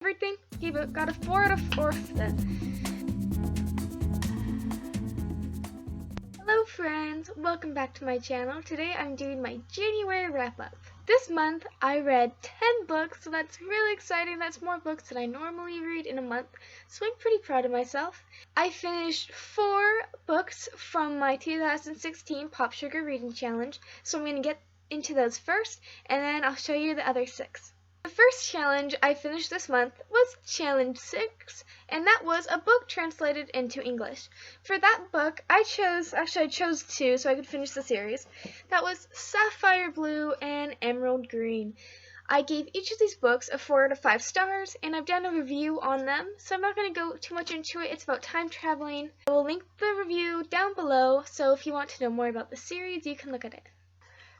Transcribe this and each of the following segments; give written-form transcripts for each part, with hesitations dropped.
Everything, got a 4 out of 4. Hello friends, welcome back to my channel. Today I'm doing my January wrap-up. This month I read 10 books, so that's really exciting. That's more books than I normally read in a month, so I'm pretty proud of myself. I finished 4 books from my 2016 Pop Sugar Reading Challenge, so I'm going to get into those first, and then I'll show you the other 6. The first challenge I finished this month was Challenge 6, and that was a book translated into English. For that book, I chose 2 so I could finish the series. That was Sapphire Blue and Emerald Green. I gave each of these books a 4 out of 5 stars, and I've done a review on them, so I'm not going to go too much into it. It's about time traveling. I will link the review down below, so if you want to know more about the series, you can look at it.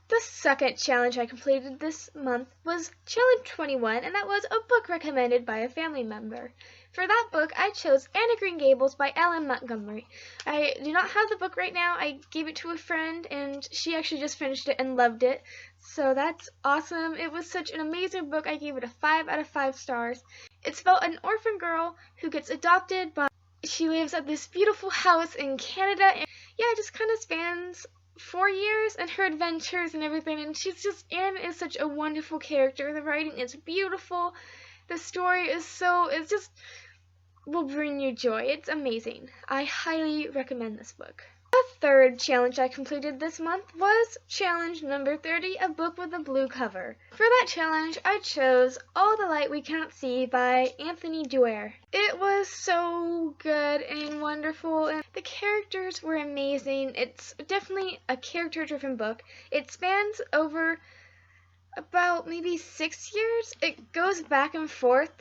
The second challenge I completed this month was Challenge 21, and that was a book recommended by a family member. For that book, I chose Anne of Green Gables by Ellen Montgomery. I do not have the book right now. I gave it to a friend, and she actually just finished it and loved it. So that's awesome. It was such an amazing book. I gave it a 5 out of 5 stars. It's about an orphan girl who gets adopted she lives at this beautiful house in Canada, and it just kind of spans 4 years and her adventures and everything, and Anne is such a wonderful character. The writing is beautiful. The story will bring you joy. It's amazing. I highly recommend this book. The third challenge I completed this month was challenge number 30, a book with a blue cover. For that challenge, I chose All the Light We Cannot See by Anthony Doerr. It was so good and wonderful, and the characters were amazing. It's definitely a character-driven book. It spans over about maybe 6 years. It goes back and forth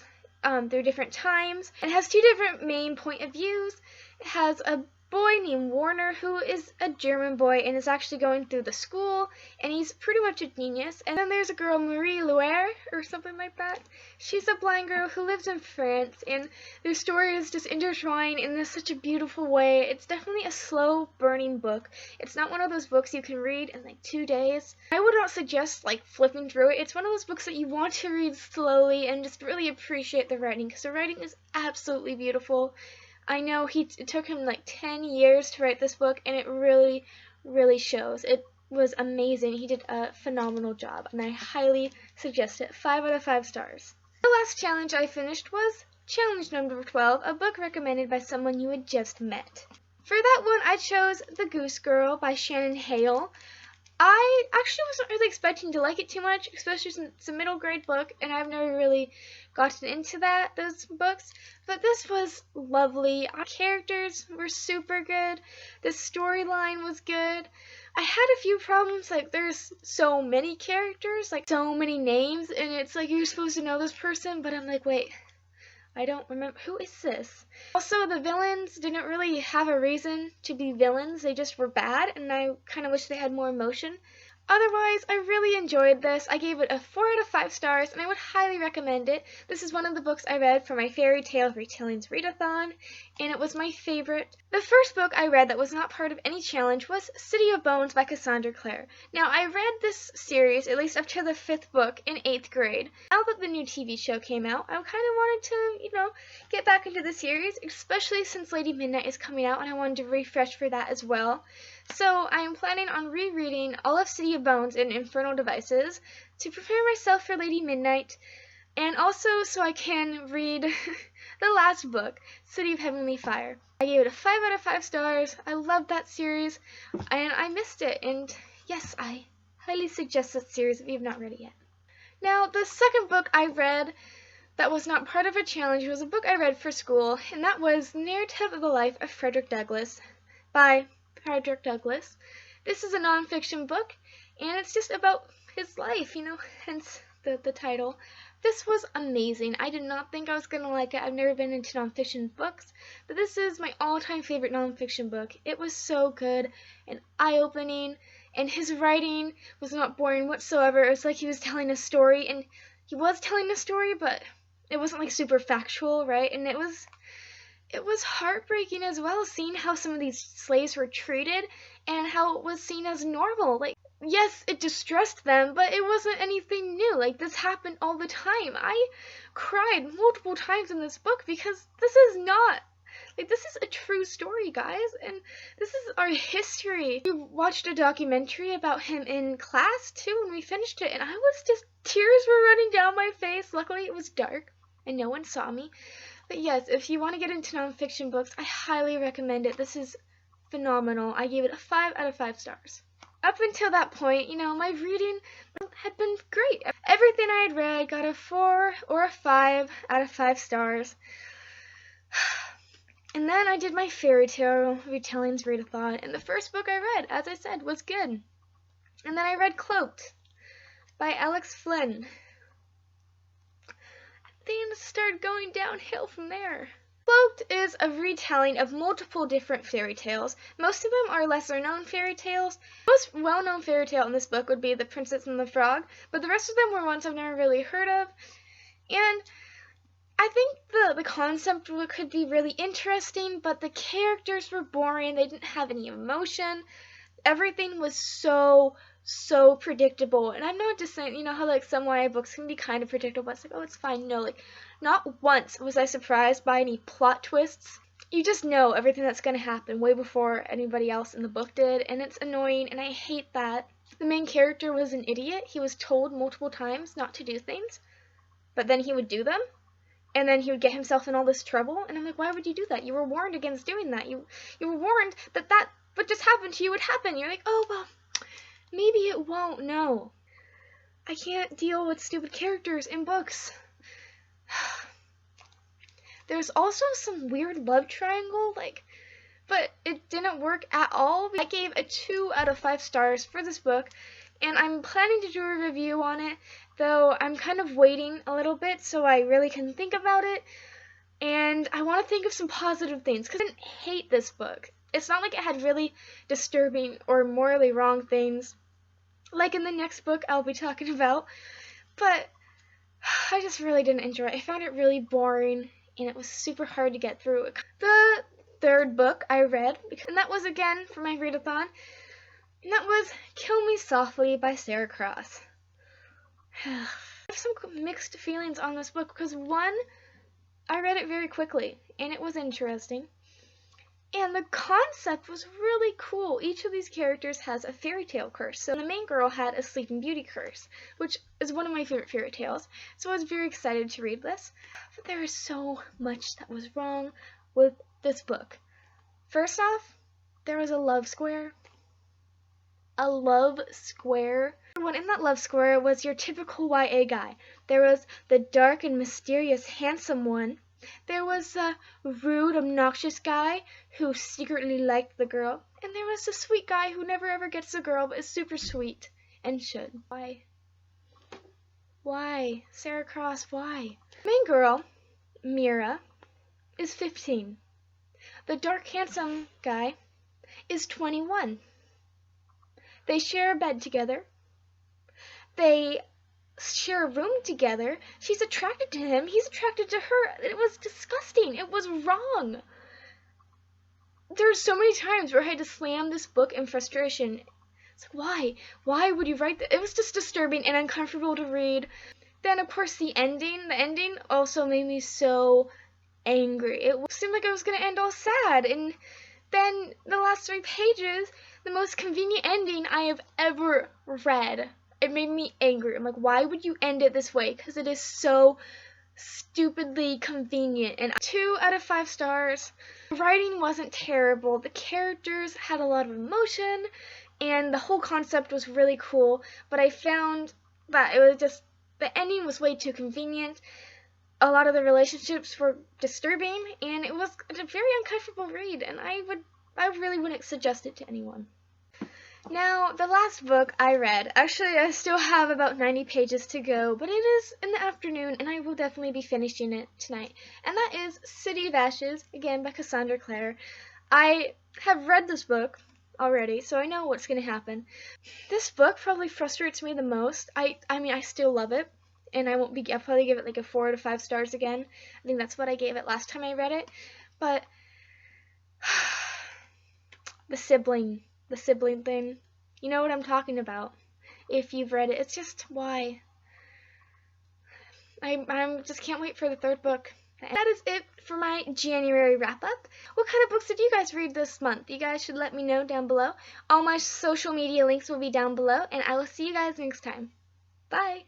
through different times. It has 2 different main point of views. It has a boy named Warner who is a German boy and is actually going through the school, and he's pretty much a genius. And then there's a girl, Marie Loire or something like that. She's a blind girl who lives in France, and their story is just intertwined in such a beautiful way. It's definitely a slow burning book. It's not one of those books you can read in like 2 days. I would not suggest flipping through it. It's one of those books that you want to read slowly and just really appreciate the writing, because the writing is absolutely beautiful. I know it took him 10 years to write this book, and it really, really shows. It was amazing. He did a phenomenal job, and I highly suggest it. 5 out of 5 stars. The last challenge I finished was challenge number 12, a book recommended by someone you had just met. For that one, I chose The Goose Girl by Shannon Hale. I actually wasn't really expecting to like it too much, especially since it's a middle grade book, and I've never really gotten into those books, but this was lovely. Our characters were super good. The storyline was good. I had a few problems, there's so many characters, so many names, and it's you're supposed to know this person, but I'm wait, I don't remember. Who is this? Also, the villains didn't really have a reason to be villains. They just were bad, and I kind of wish they had more emotion. Otherwise, I really enjoyed this. I gave it a 4 out of 5 stars, and I would highly recommend it. This is one of the books I read for my Fairy Tale Retellings Readathon, and it was my favorite. The first book I read that was not part of any challenge was City of Bones by Cassandra Clare. Now, I read this series, at least up to the 5th book, in 8th grade. Now that the new TV show came out, I kind of wanted to, get back into the series, especially since Lady Midnight is coming out, and I wanted to refresh for that as well. So I am planning on rereading all of City of Bones and Infernal Devices to prepare myself for Lady Midnight, and also so I can read the last book, City of Heavenly Fire. I gave it a 5 out of 5 stars. I loved that series, and I missed it, and yes, I highly suggest this series if you've not read it yet. Now, the second book I read that was not part of a challenge was a book I read for school, and that was Narrative of the Life of Frederick Douglass by Frederick Douglass. This is a nonfiction book, and it's just about his life, hence the title. This was amazing. I did not think I was going to like it. I've never been into nonfiction books, but this is my all-time favorite nonfiction book. It was so good and eye-opening, and his writing was not boring whatsoever. It was like he was telling a story, and he was telling a story, but it wasn't super factual, right? And it was heartbreaking as well, seeing how some of these slaves were treated and how it was seen as normal. yes, it distressed them, but it wasn't anything new. Like, this happened all the time. I cried multiple times in this book because this is not, like, this is a true story, guys, and this is our history. We watched a documentary about him in class, too, when we finished it, and I was just, tears were running down my face. Luckily, it was dark, and no one saw me. But yes, if you want to get into nonfiction books, I highly recommend it. This is phenomenal. I gave it a 5 out of 5 stars. Up until that point, my reading had been great. Everything I had read got a 4 or a 5 out of 5 stars. And then I did my fairy tale retellings read-a-thon, and the first book I read, as I said, was good. And then I read Cloaked by Alex Flynn. Things started going downhill from there. Cloaked is a retelling of multiple different fairy tales. Most of them are lesser known fairy tales. The most well-known fairy tale in this book would be The Princess and the Frog, but the rest of them were ones I've never really heard of. And I think the concept could be really interesting, but the characters were boring. They didn't have any emotion. Everything was so predictable. And I'm not just saying, how like some YA books can be kind of predictable. It's like, oh, it's fine. No, like, not once was I surprised by any plot twists. You just know everything that's going to happen way before anybody else in the book did, and it's annoying, and I hate that. The main character was an idiot. He was told multiple times not to do things, but then he would do them, and then he would get himself in all this trouble, and I'm like, why would you do that? You were warned against doing that. You were warned that what just happened to you would happen. You're like, oh, well, maybe it won't. No. I can't deal with stupid characters in books. There's also some weird love triangle, but it didn't work at all. I gave a 2 out of 5 stars for this book, and I'm planning to do a review on it, though I'm kind of waiting a little bit so I really can think about it, and I want to think of some positive things, because I didn't hate this book. It's not like it had really disturbing or morally wrong things, like in the next book I'll be talking about, but I just really didn't enjoy it. I found it really boring, and it was super hard to get through. The third book I read, and that was again for my read-a-thon, and that was Kill Me Softly by Sarah Cross. I have some mixed feelings on this book, because one, I read it very quickly, and it was interesting. And the concept was really cool. Each of these characters has a fairy tale curse. So the main girl had a Sleeping Beauty curse, which is one of my favorite fairy tales. So I was very excited to read this. But there is so much that was wrong with this book. First off, there was a love square. A love square. One in that love square was your typical YA guy. There was the dark and mysterious handsome one. There was a rude, obnoxious guy who secretly liked the girl. And there was a sweet guy who never ever gets a girl but is super sweet and should. Why? Why? Sarah Cross, why? The main girl, Mira, is 15. The dark, handsome guy is 21. They share a bed together. They share a room together. She's attracted to him. He's attracted to her. It was disgusting. It was wrong. There's so many times where I had to slam this book in frustration. It's like, why? Why would you write that? It was just disturbing and uncomfortable to read. Then, of course, the ending also made me so angry. It seemed like it was going to end all sad. And then the last 3 pages, the most convenient ending I have ever read. It made me angry. I'm like, why would you end it this way? Because it is so stupidly convenient. And 2 out of 5 stars. The writing wasn't terrible. The characters had a lot of emotion, and the whole concept was really cool. But I found that it was just, the ending was way too convenient. A lot of the relationships were disturbing, and it was a very uncomfortable read, and I really wouldn't suggest it to anyone. Now, the last book I read, actually I still have about 90 pages to go, but it is in the afternoon, and I will definitely be finishing it tonight. And that is City of Ashes, again by Cassandra Clare. I have read this book already, so I know what's going to happen. This book probably frustrates me the most. I mean, I still love it, and I'll probably give it like a 4 out of 5 stars again. I think that's what I gave it last time I read it, but the sibling thing. You know what I'm talking about. If you've read it, it's just why. I just can't wait for the third book. And that is it for my January wrap-up. What kind of books did you guys read this month? You guys should let me know down below. All my social media links will be down below, and I will see you guys next time. Bye!